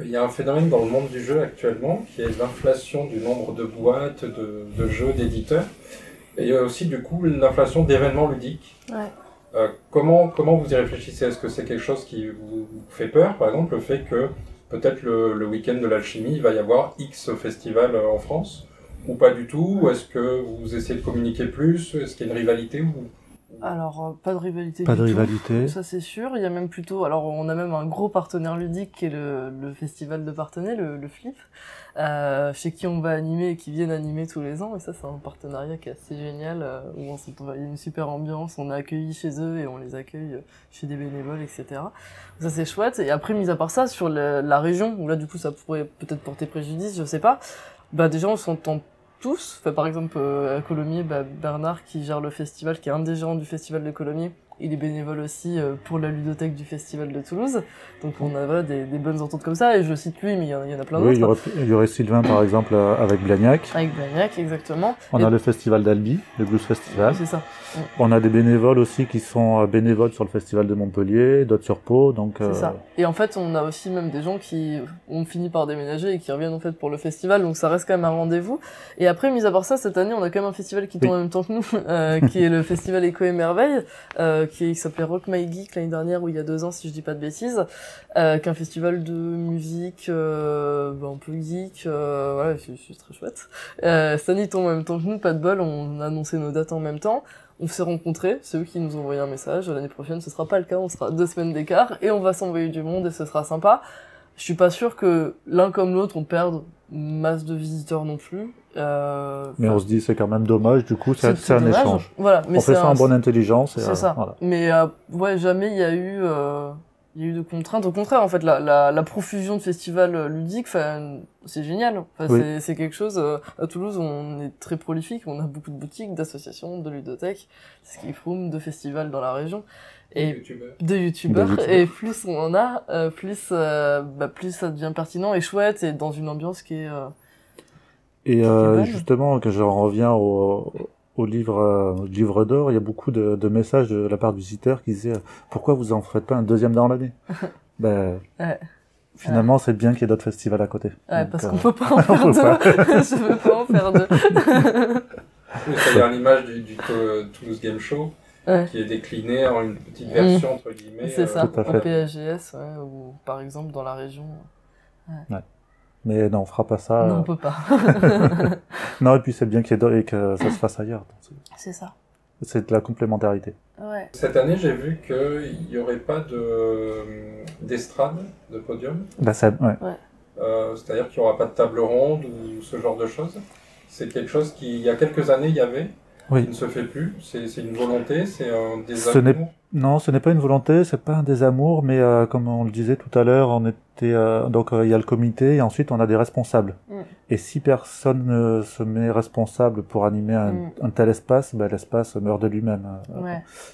Il y a un phénomène dans le monde du jeu actuellement qui est l'inflation du nombre de boîtes, de jeux, d'éditeurs. Et il y a aussi du coup l'inflation d'événements ludiques. Ouais. Comment vous y réfléchissez? Est-ce que c'est quelque chose qui vous fait peur, par exemple, le fait que peut-être le week-end de l'alchimie, il va y avoir X festivals en France, ou pas du tout? Ou est-ce que vous essayez de communiquer plus? Est-ce qu'il y a une rivalité ou... Alors, pas de rivalité Pas du de tout, rivalité. ça c'est sûr. Il y a même plutôt, alors on a même un gros partenaire ludique qui est le festival de Parthenay, le FLIP, chez qui on va animer et qui viennent animer tous les ans. Et ça, c'est un partenariat qui est assez génial, où il y a une super ambiance, on est accueillis chez eux et on les accueille chez des bénévoles, etc. Ça c'est chouette. Et après, mis à part ça, sur la région, où là du coup ça pourrait peut-être porter préjudice, je sais pas, bah déjà on s'entend tous. Enfin, par exemple, à Colomiers, Bernard qui gère le festival, qui est un des gérants du festival de Colomiers, il est bénévole aussi pour la ludothèque du festival de Toulouse. Donc on a voilà, des bonnes ententes comme ça, et je cite lui, mais il y en a plein d'autres. Oui, il y aurait Sylvain par exemple avec Blagnac. Avec Blagnac, exactement. On a le festival d'Albi, le Blues Festival. C'est ça. On a des bénévoles aussi qui sont bénévoles sur le festival de Montpellier, d'autres sur Pau, donc... C'est ça. Et en fait, on a aussi même des gens qui ont fini par déménager et qui reviennent en fait pour le festival, donc ça reste quand même un rendez-vous. Et après, mis à part ça, cette année, on a quand même un festival qui tourne en même temps que nous, qui est le festival Écho et Merveille, qui s'appelait Rock My Geek l'année dernière, ou il y a 2 ans, si je dis pas de bêtises, qui est un festival de musique un peu geek, voilà, c'est très chouette. Cette année, il tourne en même temps que nous, pas de bol, on a annoncé nos dates en même temps. On s'est rencontrés, c'est eux qui nous ont envoyé un message. L'année prochaine, ce sera pas le cas, on sera 2 semaines d'écart et on va s'envoyer du monde et ce sera sympa. Je suis pas sûr que l'un comme l'autre on perde masse de visiteurs non plus. Mais on se dit c'est quand même dommage, du coup c'est un dommage. échange. Voilà, mais on fait ça en bonne intelligence. C'est ça. Voilà. Mais ouais, jamais il y a eu de contraintes. Au contraire, en fait, la profusion de festivals ludiques, c'est génial. Oui. C'est quelque chose. À Toulouse, on est très prolifique. On a beaucoup de boutiques, d'associations, de ludothèques, escape rooms, de festivals dans la région. Et de youtubeurs. Et plus on en a, plus ça devient pertinent et chouette et dans une ambiance qui est. Et justement, que j'en reviens au livre d'or, il y a beaucoup de messages de la part de visiteurs qui disaient pourquoi vous en faites pas un deuxième dans l'année? Finalement, c'est bien qu'il y ait d'autres festivals à côté. Ouais, donc, parce qu'on peut pas en faire deux. Je veux pas en faire deux. Il y a l'image du Toulouse Game Show qui est déclinée en une petite version entre guillemets. C'est ça, en PHGS, ou par exemple dans la région. Ouais. Mais non, on fera pas ça. Non, on peut pas. Non, et puis c'est bien qu'il y ait et que ça se fasse ailleurs. C'est ça. C'est de la complémentarité. Ouais. Cette année, j'ai vu qu'il n'y aurait pas d'estrade, de podium. Ouais. C'est-à-dire qu'il n'y aura pas de table ronde ou ce genre de choses. C'est quelque chose qui, il y a quelques années, il y avait, qui ne se fait plus. C'est une volonté, c'est un désamour. Non, ce n'est pas une volonté, c'est pas un désamour, mais comme on le disait tout à l'heure, on était donc il y a le comité et ensuite on a des responsables. Et si personne ne se met responsable pour animer un tel espace, l'espace meurt de lui-même.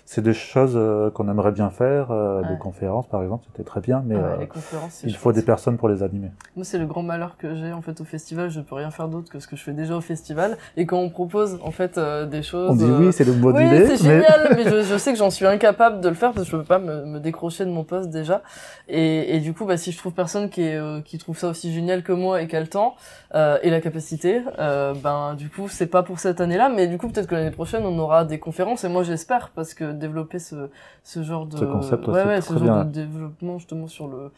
C'est des choses qu'on aimerait bien faire, des conférences par exemple, c'était très bien, mais les conférences, il faut des personnes pour les animer. Moi, c'est le grand malheur que j'ai en fait au festival, je peux rien faire d'autre que ce que je fais déjà au festival. Et quand on propose en fait des choses, on dit oui, c'est le modulé. Oui, c'est génial, mais je sais que j'en suis incapable de le faire parce que je peux pas me décrocher de mon poste déjà. Et du coup, si je trouve personne qui trouve ça aussi génial que moi et qui a le temps et la capacité, du coup, c'est pas pour cette année-là, mais du coup, peut-être que l'année prochaine, on aura des conférences. Et moi, j'espère parce que développer ce genre de concept, ce genre de développement justement sur le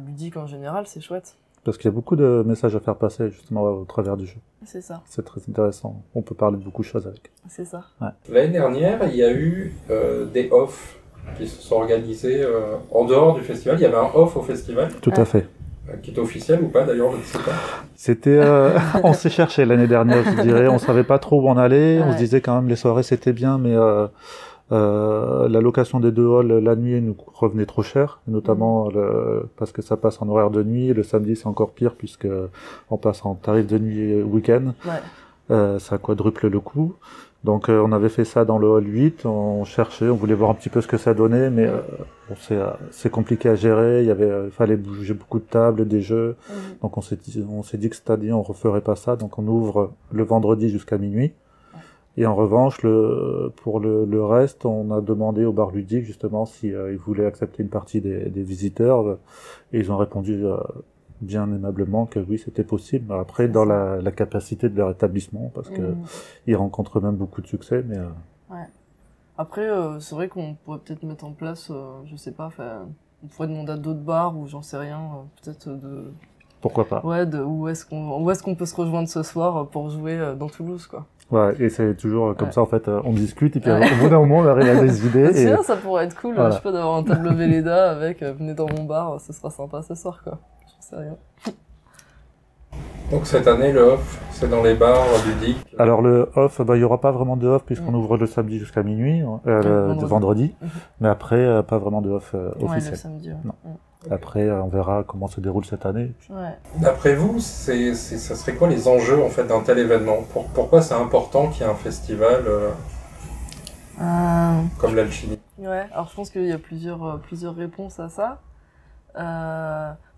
ludique en général, c'est chouette. Parce qu'il y a beaucoup de messages à faire passer justement au travers du jeu. C'est ça. C'est très intéressant. On peut parler de beaucoup de choses avec. C'est ça. Ouais. L'année dernière, il y a eu des off qui se sont organisés en dehors du festival. Il y avait un off au festival. Tout à fait. Qui était officiel ou pas d'ailleurs, je ne sais pas. C'était, on s'est cherché l'année dernière, je dirais. On savait pas trop où on allait. On se disait quand même les soirées c'était bien, mais la location des 2 halls la nuit nous revenait trop cher, notamment parce que ça passe en horaire de nuit. Le samedi c'est encore pire puisque on passe en tarif de nuit week-end. Ça quadruple le coût. Donc on avait fait ça dans le hall 8, on cherchait, on voulait voir un petit peu ce que ça donnait, mais c'est compliqué à gérer. Il fallait bouger beaucoup de tables, des jeux. Donc on s'est dit que cette année on referait pas ça. Donc on ouvre le vendredi jusqu'à minuit. Et en revanche, pour le reste, on a demandé au bar ludique justement si ils voulaient accepter une partie des visiteurs, et ils ont répondu bien aimablement que oui, c'était possible. Après, dans la capacité de leur établissement, parce que ils rencontrent même beaucoup de succès, mais ouais. Après, c'est vrai qu'on pourrait peut-être mettre en place, je sais pas, on pourrait demander à d'autres bars ou j'en sais rien, peut-être pourquoi pas. Ouais, où est-ce qu'on peut se rejoindre ce soir pour jouer dans Toulouse, quoi. Ouais, et c'est toujours comme ça, en fait, on discute, et puis au bout d'un moment, on arrive à des idées. C'est bien, ça pourrait être cool, voilà. je sais pas, d'avoir un tableau Véleda avec, venez dans mon bar, ce sera sympa ce soir, quoi. J'en sais rien. Donc cette année, le off, c'est dans les bars ludiques. Alors le off, il y aura pas vraiment de off puisqu'on ouvre le samedi jusqu'à minuit, vendredi. Mais après, pas vraiment de off officiel. Ouais, le samedi, ouais. Non. Après, on verra comment se déroule cette année. Ouais. D'après vous, ça serait quoi les enjeux en fait d'un tel événement? Pourquoi c'est important qu'il y ait un festival comme l'Alchimie? Ouais, alors je pense qu'il y a plusieurs réponses à ça.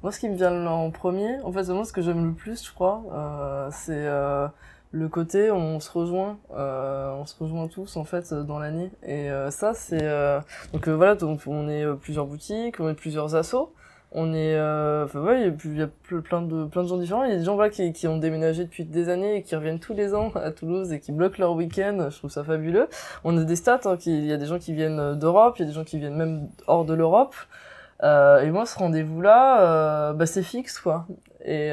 Moi, ce qui me vient en premier, en fait, moi, ce que j'aime le plus, je crois, c'est le côté où on se rejoint tous en fait dans l'année. Et ça, c'est donc voilà, donc on est plusieurs boutiques, on est plusieurs assos. On est, enfin ouais, il y a plein de gens différents. Il y a des gens voilà qui ont déménagé depuis des années et qui reviennent tous les ans à Toulouse et qui bloquent leur week-end. Je trouve ça fabuleux. On a des stats, hein, il y a des gens qui viennent d'Europe, il y a des gens qui viennent même hors de l'Europe. Et moi, ce rendez-vous-là, c'est fixe, quoi. Et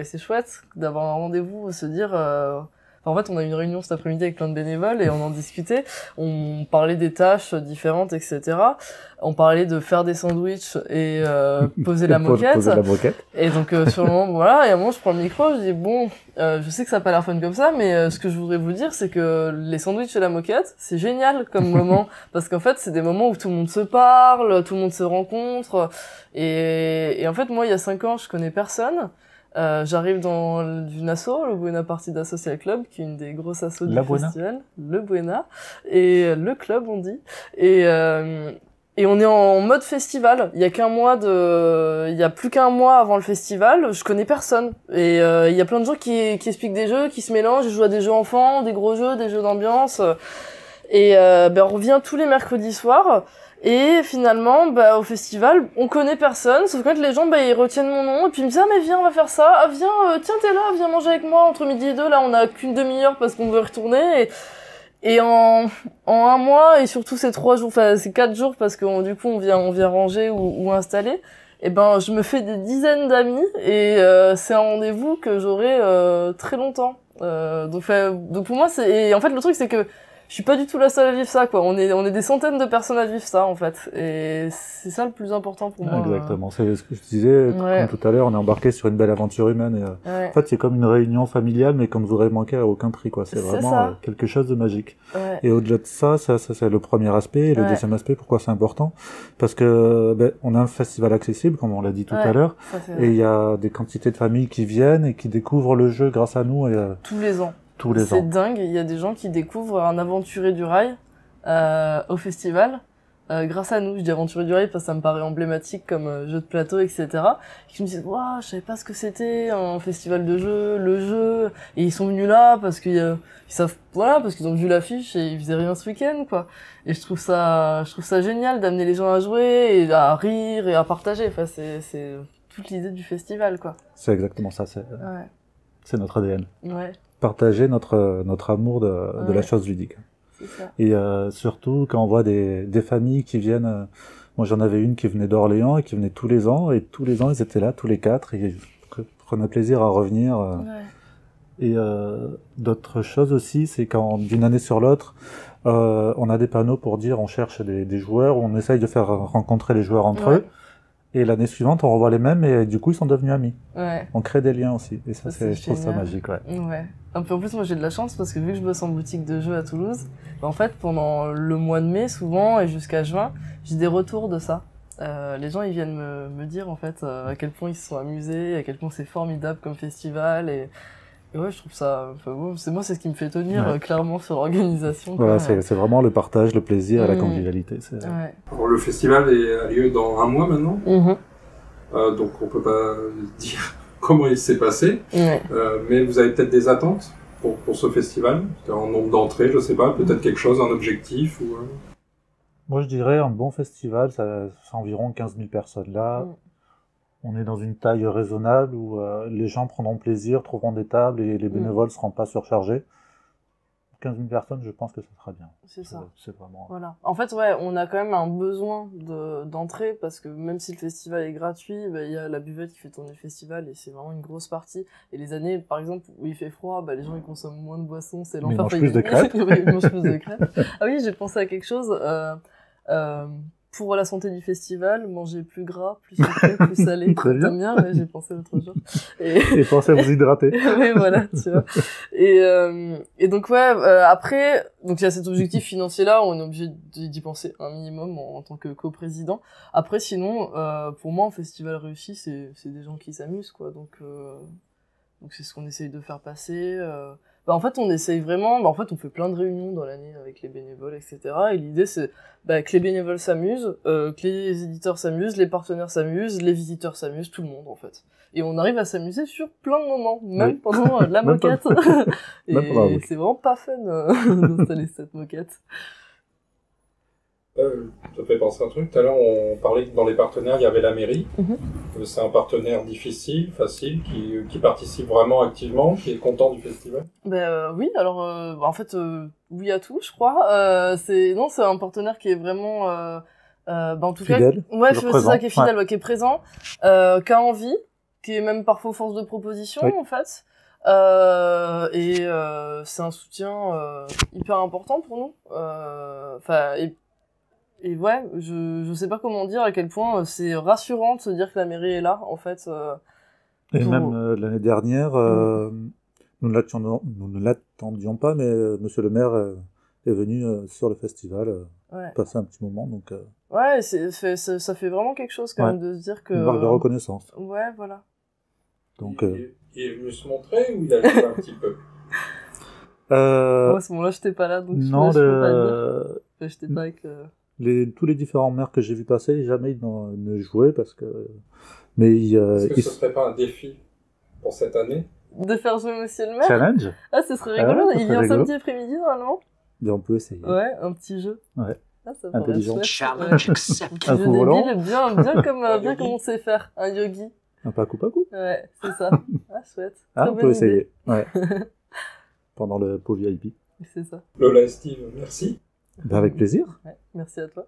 c'est chouette d'avoir un rendez-vous, se dire. En fait, on a eu une réunion cet après-midi avec plein de bénévoles et on en discutait. On parlait des tâches différentes, etc. On parlait de faire des sandwichs et poser la moquette. Et donc sur le moment, voilà. Et à un moment, je prends le micro, je dis bon, je sais que ça n'a pas l'air fun comme ça, mais ce que je voudrais vous dire, c'est que les sandwichs et la moquette, c'est génial comme moment parce qu'en fait, c'est des moments où tout le monde se parle, tout le monde se rencontre. Et en fait, moi, il y a 5 ans, je connais personne. J'arrive dans une asso, le Buena Partida Social Club, qui est une des grosses assos du festival, le Buena, et le club, on dit. Et on est en mode festival. Il y a plus qu'un mois avant le festival, je connais personne. Et il y a plein de gens qui expliquent des jeux, qui se mélangent, ils jouent à des jeux enfants, des gros jeux, des jeux d'ambiance. Et on revient tous les mercredis soirs. Et finalement, au festival, on connaît personne, sauf que les gens, ils retiennent mon nom, et puis ils me disent, ah, mais viens, on va faire ça, ah, viens, tiens, t'es là, viens manger avec moi, entre midi et 2, là, on a qu'une demi-heure parce qu'on veut retourner, et en un mois, et surtout ces 3 jours, enfin, ces 4 jours, parce que, du coup, on vient ranger ou installer, et je me fais des dizaines d'amis, et c'est un rendez-vous que j'aurai très longtemps. Donc pour moi, et en fait, le truc, c'est que je suis pas du tout la seule à vivre ça, quoi. On est des centaines de personnes à vivre ça, en fait. Et c'est ça le plus important pour moi. Exactement. C'est ce que je disais, comme tout à l'heure, on est embarqué sur une belle aventure humaine. Et, en fait, c'est comme une réunion familiale, mais qu'on ne voudrait manquer à aucun prix, quoi. C'est vraiment quelque chose de magique. Ouais. Et au-delà de ça, c'est le premier aspect. Et le deuxième aspect, pourquoi c'est important? Parce que, on a un festival accessible, comme on l'a dit tout à l'heure. Et il y a des quantités de familles qui viennent et qui découvrent le jeu grâce à nous. Tous les ans. C'est dingue, il y a des gens qui découvrent un aventurier du rail au festival grâce à nous. Je dis aventurier du rail parce que ça me paraît emblématique comme jeu de plateau, etc. Et qui me disent waouh, je savais pas ce que c'était un festival de jeux, le jeu. Et ils sont venus là parce qu'ils savent, voilà, parce qu'ils ont vu l'affiche et ils faisaient rien ce week-end, quoi. Et je trouve ça génial d'amener les gens à jouer et à rire et à partager. Enfin, c'est toute l'idée du festival, quoi. C'est exactement ça. C'est notre ADN. Ouais. Partager notre amour de la chose ludique. C'est ça. Et surtout quand on voit des familles qui viennent, moi j'en avais une qui venait d'Orléans et qui venait tous les ans, et tous les ans ils étaient là, tous les 4, et ils prenaient plaisir à revenir. Et d'autres choses aussi, c'est quand d'une année sur l'autre, on a des panneaux pour dire on cherche des joueurs, on essaye de faire rencontrer les joueurs entre eux. Et l'année suivante, on revoit les mêmes et du coup, ils sont devenus amis. Ouais. On crée des liens aussi. Et ça, je trouve ça magique, ouais. Un peu en plus, moi, j'ai de la chance parce que vu que je bosse en boutique de jeux à Toulouse, en fait, pendant le mois de mai, souvent, et jusqu'à juin, j'ai des retours de ça. Les gens, ils viennent me dire, en fait, à quel point ils se sont amusés, à quel point c'est formidable comme festival et ouais, je trouve ça, c'est ce qui me fait tenir clairement sur l'organisation. Voilà, c'est vraiment le partage, le plaisir et la convivialité. Alors, le festival a lieu dans un mois maintenant, donc on peut pas dire comment il s'est passé, mais vous avez peut-être des attentes pour ce festival? En nombre d'entrées, je sais pas, peut-être quelque chose, un objectif ou... Moi, je dirais un bon festival, c'est environ 15 000 personnes. Là, on est dans une taille raisonnable où les gens prendront plaisir, trouveront des tables et les bénévoles ne seront pas surchargés. 15 000 personnes, je pense que ça sera bien. C'est ça. C'est vraiment... Voilà. En fait, ouais, on a quand même un besoin d'entrée parce que même si le festival est gratuit, bah, il y a la buvette qui fait tourner le festival et c'est vraiment une grosse partie. Et les années, par exemple, où il fait froid, bah, les gens ils consomment moins de boissons, c'est l'enfer. Ils mangent plus de crêpes. Ils mangent plus de crêpes. Ah oui, j'ai pensé à quelque chose. Pour la santé du festival, manger plus gras, plus sucré, plus salé. Très bien. T'aimes bien, ouais, j'ai pensé l'autre jour. Et pensez à vous hydrater. Oui, voilà, tu vois. Et donc ouais, après, donc il y a cet objectif financier-là, on est obligé d'y penser un minimum en tant que coprésident. Après, sinon, pour moi, un festival réussi, c'est des gens qui s'amusent, quoi. Donc c'est ce qu'on essaye de faire passer. En fait, on essaye vraiment. En fait, on fait plein de réunions dans l'année avec les bénévoles, etc. Et l'idée, c'est que les bénévoles s'amusent, que les éditeurs s'amusent, les partenaires s'amusent, les visiteurs s'amusent, tout le monde, en fait. Et on arrive à s'amuser sur plein de moments, même pendant la moquette. Et c'est vraiment pas fun d'installer cette moquette. Ça fait penser à un truc. Tout à l'heure, on parlait que dans les partenaires, il y avait la mairie. C'est un partenaire difficile, facile, qui participe vraiment activement, qui est content du festival. Oui, alors en fait, oui à tout, je crois. C'est un partenaire qui est vraiment, en tout fidèle, cas, ouais, c'est ça, qui est fidèle, ouais. Qui est présent, qui a envie, qui est même parfois force de proposition, en fait. C'est un soutien hyper important pour nous. Et ouais, je sais pas comment dire à quel point c'est rassurant de se dire que la mairie est là, en fait. Et même l'année dernière, nous ne l'attendions pas, mais Monsieur le maire est venu sur le festival passer un petit moment. Donc, ouais, ça fait vraiment quelque chose quand même de se dire que... Une marque de reconnaissance. Ouais, voilà. Donc, il est venu se montrer ou il a joué un petit peu? Moi, à ce moment-là, j'étais pas là, donc non, je peux pas dire. J'étais pas avec... tous les différents maires que j'ai vu passer, jamais ils ne jouaient parce que... Mais est-ce que ce serait pas un défi pour cette année? De faire jouer Monsieur le maire? Challenge? Ah, ce serait rigolo. Ouais, il vient samedi après-midi, normalement? Et on peut essayer. Ouais, un petit jeu. Ouais. Ah, ça intelligent. Challenge accepted. Un petit jeu débile, bien comme on sait faire. Un yogi. Un paku-paku? Ouais, c'est ça. Ah, chouette. Ah, on peut essayer. Ouais. Pendant le pot VIP. C'est ça. Lola et Steve, merci. Avec plaisir. Ouais, merci à toi.